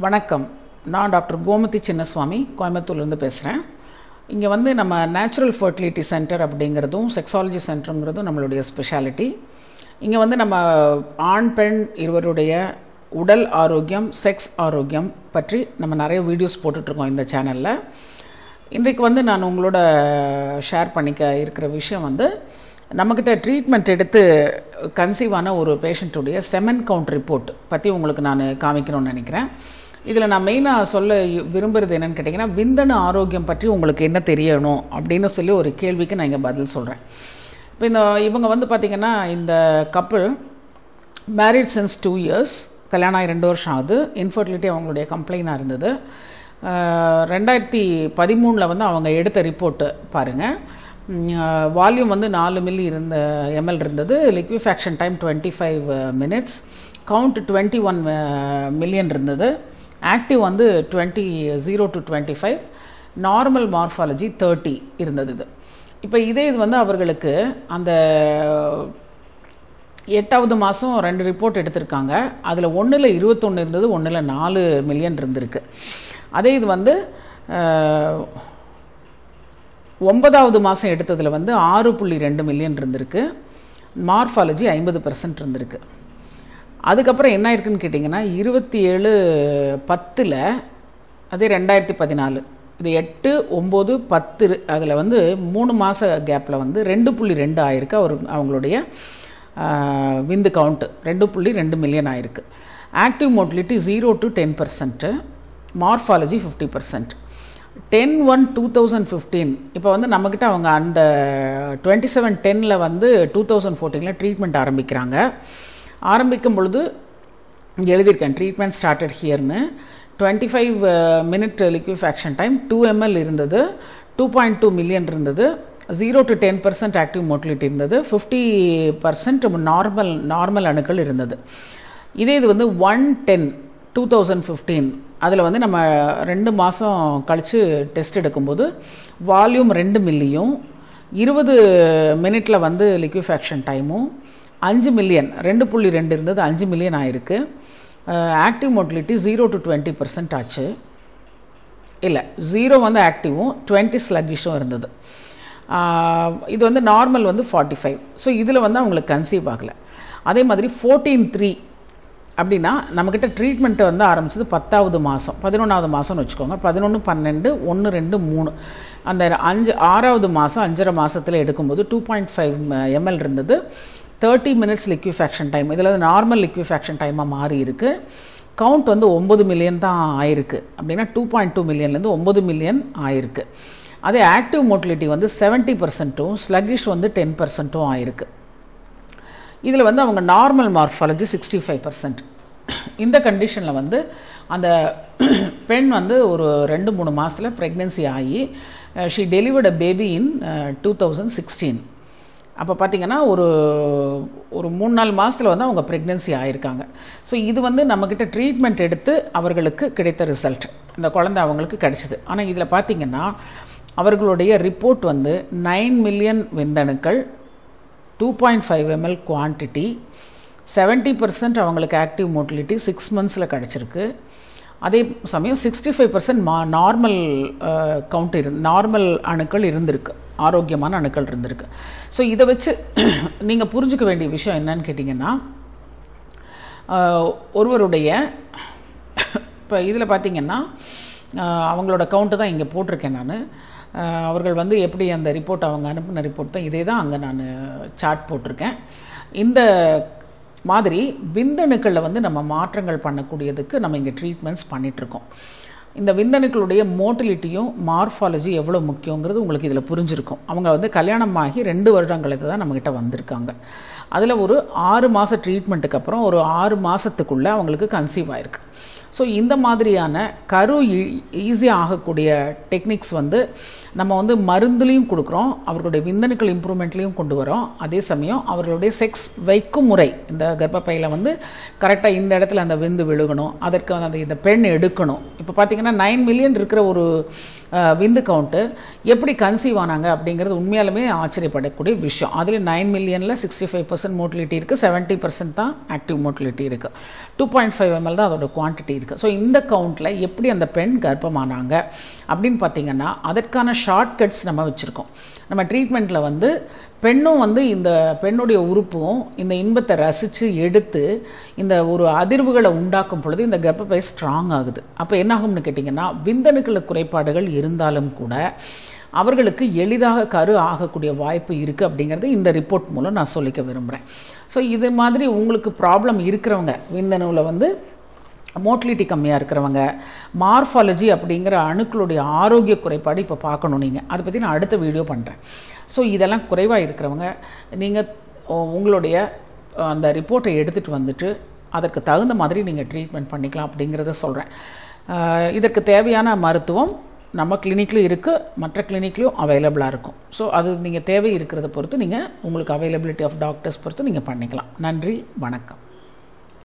வணக்கம். நான் டாக்டர் கோமதி சின்னசுவாமி கோயம்புத்தூர்லேருந்து பேசுகிறேன். இங்கே வந்து நம்ம நேச்சுரல் ஃபர்டிலிட்டி சென்டர் அப்படிங்கிறதும் செக்ஸாலஜி சென்டருங்கிறதும் நம்மளுடைய ஸ்பெஷாலிட்டி. இங்கே வந்து நம்ம ஆண் பெண் இருவருடைய உடல் ஆரோக்கியம், செக்ஸ் ஆரோக்கியம் பற்றி நம்ம நிறைய வீடியோஸ் போட்டுட்ருக்கோம் இந்த சேனலில். இன்றைக்கு வந்து நான் உங்களோட ஷேர் பண்ணிக்க இருக்கிற விஷயம் வந்து நம்மக்கிட்ட ட்ரீட்மெண்ட் எடுத்து கன்சீவ் ஆன ஒரு பேஷண்ட்டுடைய செமன் கவுண்ட் ரிப்போர்ட் பற்றி உங்களுக்கு நான் காமிக்கணும்னு நினைக்கிறேன். இதில் நான் மெயினாக சொல்ல விரும்புகிறது என்னென்னு கேட்டிங்கன்னா, விந்தணு ஆரோக்கியம் பற்றி உங்களுக்கு என்ன தெரியணும் அப்படின்னு சொல்லி ஒரு கேள்விக்கு நான் இங்கே பதில் சொல்கிறேன். இப்போ இவங்க வந்து பார்த்திங்கன்னா, இந்த கப்புள் மேரிட் சின்ஸ் 2 years, கல்யாணம் ஆகி 2 வருஷம் ஆகுது. இன்ஃபர்டிலிட்டி அவங்களுடைய கம்ப்ளைண்டாக இருந்தது. 2013 வந்து அவங்க எடுத்த ரிப்போர்ட்டு பாருங்கள். வால்யூம் வந்து 4 ml இருந்தது. Liquefaction time 25 minutes. Count 21 million இருந்தது. ஆக்டிவ் வந்து 0 to 25. நார்மல் மார்ஃபாலஜி 30 இருந்தது. இப்போ இது வந்து அவர்களுக்கு அந்த 8வது மாதம் 2 ரிப்போர்ட் எடுத்திருக்காங்க. அதில் 1ல் 21 இருந்தது, 1ல் 4 million இருந்திருக்கு. அதே இது வந்து 9வது மாதம் எடுத்ததில் வந்து 6.2 million இருந்திருக்கு. மார்ஃபாலஜி 50% இருந்திருக்கு. அதுக்கப்புறம் என்ன இருக்குன்னு கேட்டிங்கன்னா, 27/10 அதே 2014, இது 8, 9, 10 அதில் வந்து 3 மாத கேப்பில் வந்து 2.2 ஆயிருக்கு. அவங்களுடைய விந்து கவுண்ட்டு 2.2 million ஆயிருக்கு. Active motility 0 to 10%, morphology 50%. 10/1/2015 இப்போ வந்து நம்மக்கிட்ட அவங்க அந்த 27/10 வந்து 2014 ட்ரீட்மெண்ட் ஆரம்பிக்கிறாங்க. ஆரம்பிக்கும் பொழுது இங்கே எழுதியிருக்கேன், ட்ரீட்மெண்ட் ஸ்டார்டட் ஹியர்னு. 25 minute லிக்விஃபேக்ஷன் டைம், 2 ml இருந்தது, 2.2 million இருந்தது, 0 to 10% ஆக்டிவ் மோட்டிலிட்டி இருந்தது, 50% நார்மல் அணுக்கள் இருந்தது. இதே இது வந்து 1/10/2015 அதில் வந்து நம்ம 2 மாதம் கழித்து டெஸ்ட் எடுக்கும்போது வால்யூம் 2 million, 20 minute வந்து லிக்விஃபேக்ஷன் டைமும், 5 million, 2.2 இருந்தது, 5 million ஆயிருக்கு. ஆக்டிவ் மோட்டிலிட்டி 0 to 20% ஆச்சு. இல்லை, 0 வந்து ஆக்டிவும் 20 ஸ்லக்கிஷும் இருந்தது. இது வந்து நார்மல் வந்து 45. ஸோ இதில் வந்து அவங்களுக்கு கன்சீவ் ஆகலை. அதே மாதிரி 14/3 அப்படின்னா நம்மக்கிட்ட ட்ரீட்மெண்ட்டை வந்து ஆரம்பிச்சது 10வது மாதம், 11வது மாதம்னு வச்சுக்கோங்க. 11, 12, 1, 2, 3 அந்த 6வது மாதம் 5.5 மாதத்தில் எடுக்கும்போது 2.5 ml இருந்தது. 30 minutes லிக்விஃபேக்ஷன் டைம், இதில் நார்மல் லிக்விஃபேக்ஷன் டைமாக மாறி இருக்குது. கவுண்ட் வந்து 9 million தான் ஆயிருக்கு. அப்படின்னா 2.2 millionலேருந்து 9 million ஆயிருக்கு. அதே ஆக்டிவ் மோட்டிலிட்டி வந்து 70%, ஸ்லக்கிஷ் வந்து 10% ஆயிருக்கு. இதில் வந்து அவங்க நார்மல் மார்ஃபாலஜி 65%. இந்த கண்டிஷனில் வந்து அந்த பெண் வந்து ஒரு 2-3 மாதத்தில் ப்ரெக்னென்சி ஆகி ஷீ டெலிவர்ட் அ பேபி இன் 2016. அப்போ பார்த்திங்கன்னா ஒரு 3-4 மாதத்தில் வந்து அவங்க ப்ரெக்னென்சி ஆகியிருக்காங்க. ஸோ இது வந்து நம்மக்கிட்ட ட்ரீட்மெண்ட் எடுத்து அவர்களுக்கு கிடைத்த ரிசல்ட். இந்த குழந்தை அவங்களுக்கு கிடைச்சிது. ஆனால் இதில் பார்த்திங்கன்னா அவர்களுடைய ரிப்போர்ட் வந்து 9 million விந்தணுக்கள், 2.5 ml குவான்டிட்டி, 70% அவங்களுக்கு ஆக்டிவ் மோட்டிலிட்டி 6 months கிடச்சிருக்கு. அதே சமயம் 65% நார்மல் கவுண்ட் நார்மல் அணுக்கள் இருந்திருக்கு, ஆரோக்கியமான அணுக்கள் இருந்திருக்கு. ஸோ இதை வச்சு நீங்கள் புரிஞ்சுக்க வேண்டிய விஷயம் என்னன்னு கேட்டிங்கன்னா, ஒருவருடைய இப்போ இதில் பார்த்திங்கன்னா அவங்களோட கவுண்ட்டு தான் இங்கே போட்டிருக்கேன் நான். அவர்கள் வந்து எப்படி அந்த ரிப்போர்ட் அவங்க அனுப்பின ரிப்போர்ட் தான் இதே தான் அங்கே நான் சார்ட் போட்டிருக்கேன். இந்த மாதிரி விந்தணுக்களில் வந்து நம்ம மாற்றங்கள் பண்ணக்கூடியதுக்கு நம்ம இங்கே ட்ரீட்மெண்ட்ஸ் பண்ணிகிட்ருக்கோம். இந்த விந்தணுக்களுடைய மோட்டிலிட்டியும் மார்ஃபாலஜி எவ்வளோ முக்கியங்கிறது உங்களுக்கு இதில் புரிஞ்சிருக்கும். அவங்க வந்து கல்யாணம் ஆகி 2 வருடங்களுக்கு தான் நம்மக்கிட்ட வந்திருக்காங்க. அதில் ஒரு 6 மாத ட்ரீட்மெண்ட்டுக்கு அப்புறம் ஒரு 6 மாதத்துக்குள்ளே அவங்களுக்கு கன்சீவ் ஆகிருக்கு. ஸோ இந்த மாதிரியான கரு ஈஸியாக ஆகக்கூடிய டெக்னிக்ஸ் வந்து நம்ம வந்து மருந்துலேயும் கொடுக்குறோம், அவர்களுடைய விந்தணுக்கள் இம்ப்ரூவ்மெண்ட்லேயும் கொண்டு வரோம். அதே சமயம் அவர்களுடைய செக்ஸ் வைக்கும் முறை, இந்த கர்ப்பப்பையில் வந்து கரெக்டாக இந்த இடத்துல அந்த விந்து விழுகணும், அதற்கு அந்த இந்த பெண் எடுக்கணும். இப்போ பார்த்திங்கன்னா 9 million இருக்கிற ஒரு விந்து கவுண்ட்டு எப்படி கன்சீவ் ஆனாங்க அப்படிங்கிறது உண்மையாலுமே ஆச்சரியப்படக்கூடிய விஷயம். அதில் 9 millionல 65% 25% மோட்டிலிட்டி இருக்குது, 70% தான் ஆக்டிவ் மோட்டிலிட்டி இருக்குது, 2.5 ml தான் அதோட குவான்டிட்டி இருக்குது. ஸோ இந்த கவுண்டில் எப்படி அந்த பெண் கர்ப்பமானாங்க அப்படின்னு பார்த்திங்கன்னா அதற்கான ஷார்ட்கட்ஸ் நம்ம வச்சுருக்கோம். நம்ம ட்ரீட்மெண்ட்டில் வந்து பெண்ணும் வந்து இந்த பெண்ணுடைய உறுப்பும் இந்த இன்பத்தை ரசித்து எடுத்து இந்த ஒரு அதிர்வுகளை உண்டாக்கும் பொழுது இந்த கர்ப்பப்பை ஸ்ட்ராங் ஆகுது. அப்போ என்னாகும்னு கேட்டிங்கன்னா விந்தணுக்கள் குறைபாடுகள் இருந்தாலும் கூட அவர்களுக்கு எளிதாக கரு ஆகக்கூடிய வாய்ப்பு இருக்குது அப்படிங்கிறது இந்த ரிப்போர்ட் மூலம் நான் சொல்லிக்க விரும்புகிறேன். ஸோ இது மாதிரி உங்களுக்கு ப்ராப்ளம் இருக்கிறவங்க, விந்தணுவில் வந்து மோட்டிலிட்டி கம்மியாக இருக்கிறவங்க, மார்ஃபாலஜி அப்படிங்கிற அணுக்களுடைய ஆரோக்கிய குறைபாடு இப்போ பார்க்கணும் நீங்கள், அதை பற்றி நான் அடுத்த வீடியோ பண்ணுறேன். ஸோ இதெல்லாம் குறைவாக இருக்கிறவங்க நீங்கள் உங்களுடைய அந்த ரிப்போர்ட்டை எடுத்துகிட்டு வந்துட்டு அதற்கு தகுந்த மாதிரி நீங்கள் ட்ரீட்மெண்ட் பண்ணிக்கலாம் அப்படிங்கிறத சொல்கிறேன். இதற்கு தேவையான மருத்துவம் நம்ம கிளினிக்லையும் இருக்குது, மற்ற கிளினிக்லையும் அவைலபிளாக இருக்கும். ஸோ அது நீங்கள் தேவை இருக்கிறத பொறுத்து நீங்கள் உங்களுக்கு அவைலபிலிட்டி ஆஃப் டாக்டர்ஸ் பொறுத்து நீங்கள் பண்ணிக்கலாம். நன்றி, வணக்கம்.